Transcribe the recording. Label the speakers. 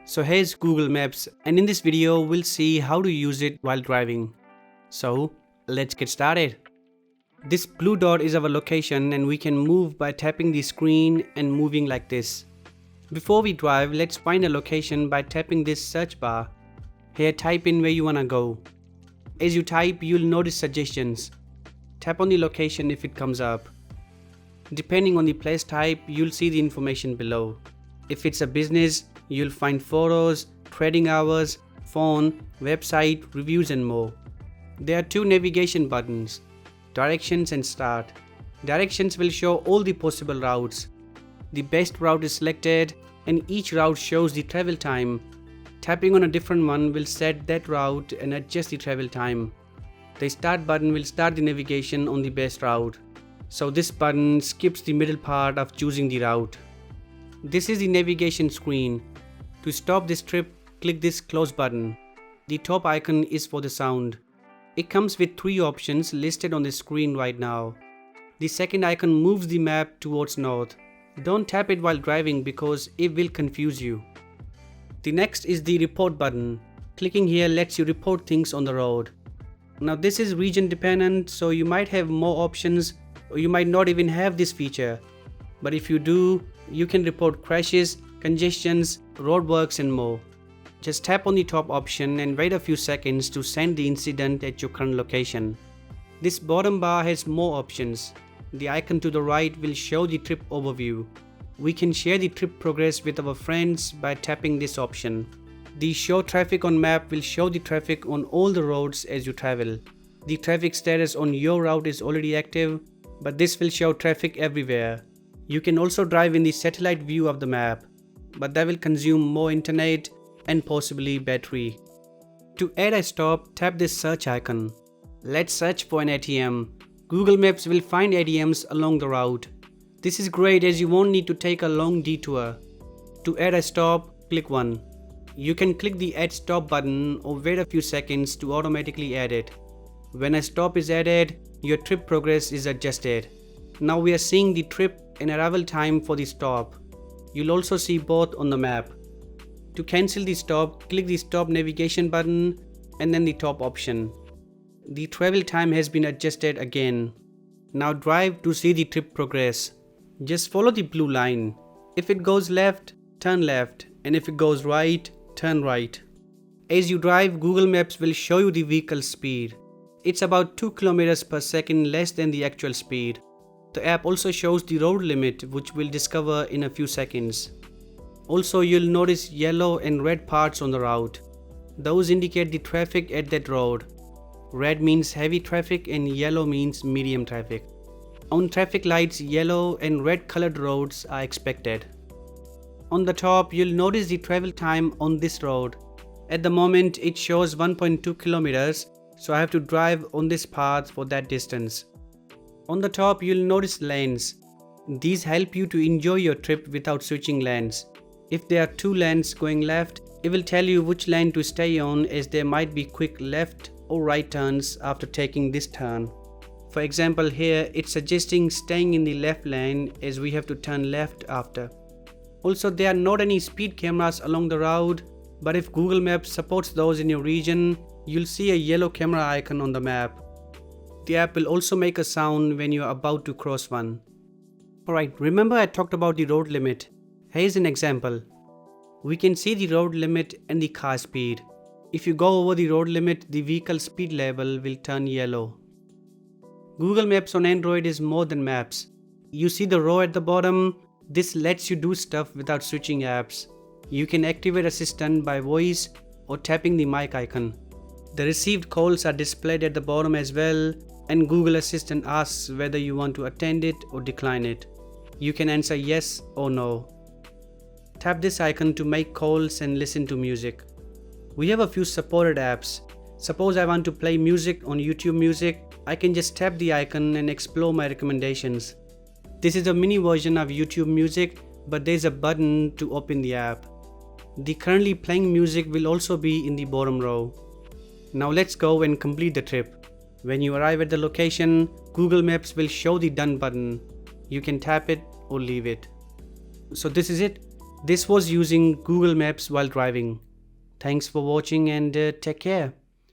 Speaker 1: So here's Google Maps, and in this video we'll see how to use it while driving. So let's get started. This blue dot is our location and we can move by tapping the screen and moving like this. Before we drive, let's find a location by tapping this search bar. Here type in where you wanna go. As you type, you'll notice suggestions. Tap on the location if it comes up. Depending on the place type, you'll see the information below. If it's a business, you'll find photos, trading hours, phone, website, reviews and more. There are two navigation buttons, directions and start. Directions will show all the possible routes. The best route is selected and each route shows the travel time. Tapping on a different one will set that route and adjust the travel time. The start button will start the navigation on the best route. So this button skips the middle part of choosing the route. This is the navigation screen. To stop this trip, click this close button. The top icon is for the sound. It comes with 3 options listed on the screen right now. The second icon moves the map towards north. Don't tap it while driving because it will confuse you. The next is the report button. Clicking here lets you report things on the road. Now this is region dependent, so you might have more options or you might not even have this feature. But if you do, you can report crashes, congestions, roadworks and more. Just tap on the top option and wait a few seconds to send the incident at your current location. This bottom bar has more options. The icon to the right will show the trip overview. We can share the trip progress with our friends by tapping this option. The show traffic on map will show the traffic on all the roads as you travel. The traffic status on your route is already active, but this will show traffic everywhere. You can also drive in the satellite view of the map, but that will consume more internet and possibly battery. To add a stop, tap this search icon. Let's search for an ATM. Google Maps will find ATMs along the route. This is great as you won't need to take a long detour. To add a stop, click one. You can click the add stop button or wait a few seconds to automatically add it. When a stop is added, your trip progress is adjusted. Now we are seeing the trip and arrival time for the stop. You'll also see both on the map. To cancel the stop, click the stop navigation button and then the top option. The travel time has been adjusted again. Now drive to see the trip progress. Just follow the blue line. If it goes left, turn left, and if it goes right, turn right. As you drive, Google Maps will show you the vehicle speed. It's about 2 km per second less than the actual speed. The app also shows the road limit, which we'll discover in a few seconds. Also, you'll notice yellow and red parts on the route. Those indicate the traffic at that road. Red means heavy traffic and yellow means medium traffic. On traffic lights, yellow and red colored roads are expected. On the top, you'll notice the travel time on this road. At the moment, it shows 1.2 kilometers, so I have to drive on this path for that distance. On the top, you'll notice lanes. These help you to enjoy your trip without switching lanes. If there are 2 lanes going left, it will tell you which lane to stay on as there might be quick left or right turns after taking this turn. For example, here it's suggesting staying in the left lane as we have to turn left after. Also, there are not any speed cameras along the route, but if Google Maps supports those in your region, you'll see a yellow camera icon on the map. The app will also make a sound when you are about to cross one. Alright, remember I talked about the road limit. Here's an example. We can see the road limit and the car speed. If you go over the road limit, the vehicle speed level will turn yellow. Google Maps on Android is more than maps. You see the row at the bottom? This lets you do stuff without switching apps. You can activate Assistant by voice or tapping the mic icon. The received calls are displayed at the bottom as well, and Google Assistant asks whether you want to attend it or decline it. You can answer yes or no. Tap this icon to make calls and listen to music. We have a few supported apps. Suppose I want to play music on YouTube Music, I can just tap the icon and explore my recommendations. This is a mini version of YouTube Music, but there's a button to open the app. The currently playing music will also be in the bottom row. Now let's go and complete the trip. When you arrive at the location, Google Maps will show the done button. You can tap it or leave it. So this is it. This was using Google Maps while driving. Thanks for watching and take care.